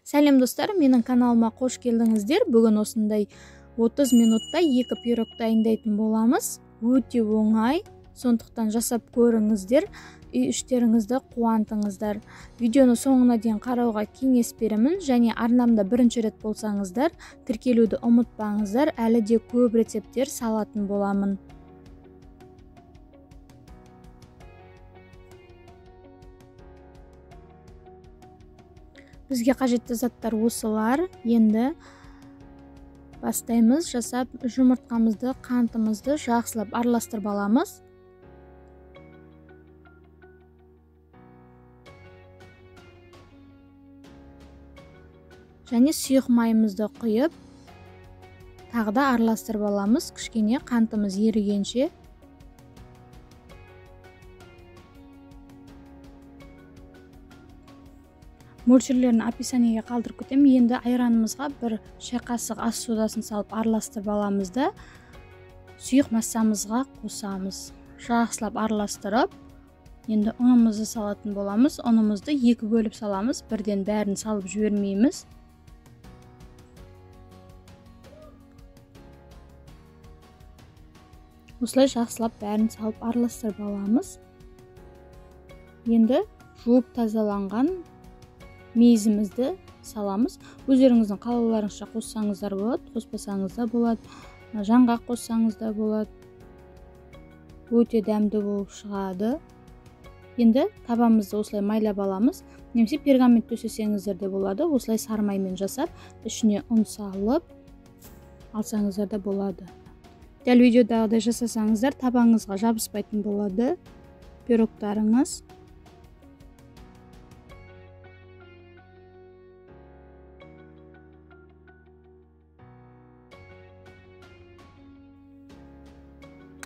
Сәлем достар, менің каналыма қош келдіңіздер. Бүгін осындай 30 минутта 2 пирог дайындайтын боламыз. Өте оңай, сондықтан жасап көріңіздер, үй-іштеріңізді қуантыңыздар. Видеоны соңына дейін қарауға кеңес беремін, және арнамда бірінші рет болсаңыздар, тіркелуді ұмытпаңыздар, әлі де көп рецепттер салатын боламын. Бізге қажетті заттар осылар. Енді бастаймыз. Жасап жұмыртқамызды, қантымызды жақсылап араластырып аламыз. Және сұйық майымызды құйып, тағы да араластырып аламыз. Кішкене қантымыз ерігенше. Мөлшерлерін описаниеге қалдырып кетемін. Енді айранымызға бір шай қасық ас содасын салып араластырып аламыз да сұйық массамызға қосамыз. Жақсылап араластырып, енді ұнымызды салатын боламыз. Ұнымызды 2 бөліп саламыз, бірден бәрін салып жібермейміз. Осылай жақсылап бәрін салып араластырып аламыз. Енді жуып тазаланған мейізімізді саламыз. Өздеріңіздің қалауларыңызша қоссаңыздар болады, қоспасаңыз да болады, жаңғақ қоссаңыз да болады. Өте дәмді болып шығады. Енді табамызды осылай майлап аламыз. Немесе пергамент төсесеңіздер де болады. Осылай сармаймен жасап, ішіне ұн салып алсаңыздар да болады. Дәл видеодағыдай жасасаңыздар, табаңызға жабыспайтын болады пирогтарыңыз.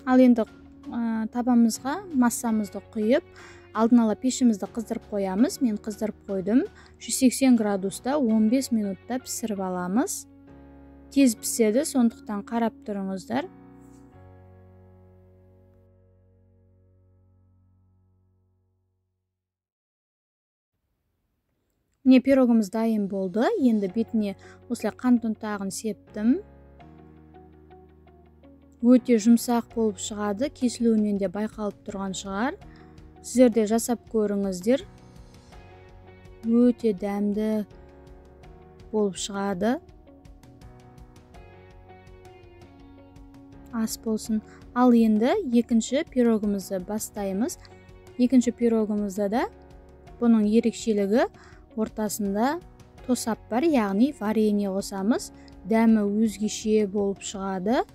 Ал енді табамызға массамызды құйып, алдын ала пешімізді қыздырып қоямыз. Мен қыздырып қойдым. 180 градуста 15 минутта пісіріп аламыз. Тез піседі, сондықтан қарап тұрыңыздар. Міне пирогымыз дайын болды. Енді бетіне осылай қант ұнтағын септім. Өте жұмсақ болып шығады, кесілуінен де байқалып тұрған шығар. Сіздер де жасап көріңіздер. Өте дәмді болып шығады. Ас болсын. Ал енді екінші пирогымызды бастаймыз. Екінші пирогымызда да бұның ерекшелігі ортасында тосап бар, яғни варенье қосамыз. Дәмі өзгеше болып шығады.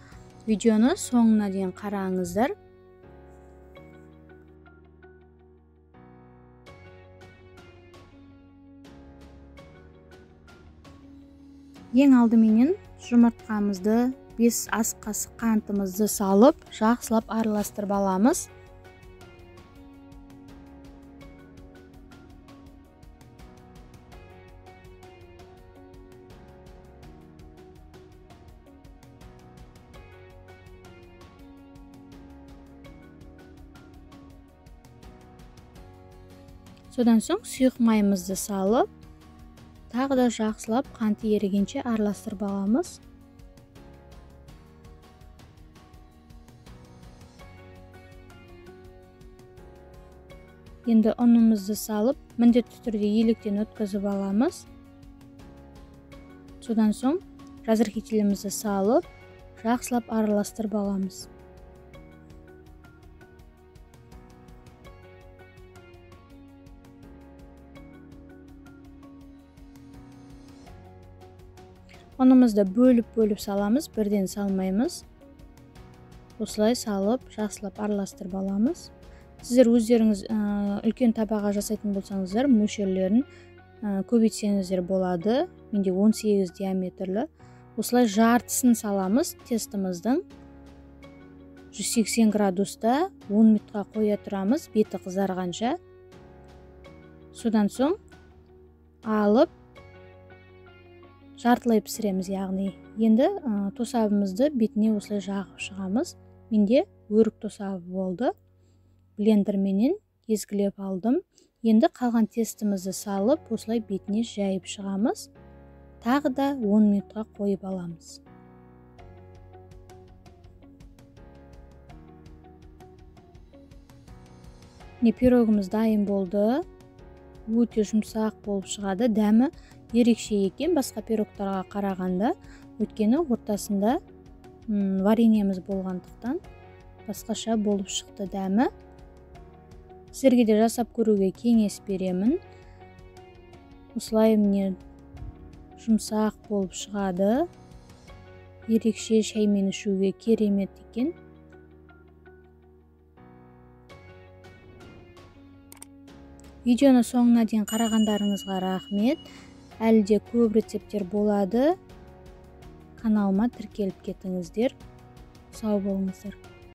Видеоны соңына дейін қараңыздар. Ең алдыменен жұмыртқамызды, 5 ас қасық қантымызды салып, жақсылап араластырып аламыз. Содан соң сұйық майымызды салып, тағы да жақсылап қанты ерігенше араластырып аламыз. Енді ұнымызды салып, міндетті түрде електен өткізіп аламыз. Содан соң разрыхителімізді салып, жақсылап араластырып аламыз. Ұнымызды бөліп саламыз, бірден салмаймыз. Осылай салып, жақсылап араластырып аламыз. Сіздер өздеріңіз үлкен табаға жасайтын болсаңыздар, мөлшерлерін көбейтсеңіздер болады. Менде 18 диаметрлі. Осылай жартысын саламыз тестіміздің. 180 градуста 10 минутқа қоя тұрамыз, беті қызарғанша. Содан соң алып жартылай пісіреміз, яғни. Енді тосабымызды бетіне осылай жағып шығамыз. Менде өрік тосабы болды. Блендерменен езгілеп алдым. Енді қалған тестімізді салып, осылай бетіне жайып шығамыз. Тағы да 10 минутқа қойып аламыз. Пирогымыз дайын болды. Өте жұмсақ болып шығады. Дәмі ерекше екен басқа пирогтарға қарағанда. Өйткені ортасында вареньеміз болғандықтан басқаша болып шықты дәмі. Сіздерге де жасап көруге кеңес беремін. Осылай міне жұмсақ болып шығады. Ерекше шаймен ішуге керемет екен. Видеоны соңына дейін қарағандарыңызға рахмет. Әлі де көп рецепттер болады. Каналыма тіркеліп кетіңіздер. Сау болыңыздар.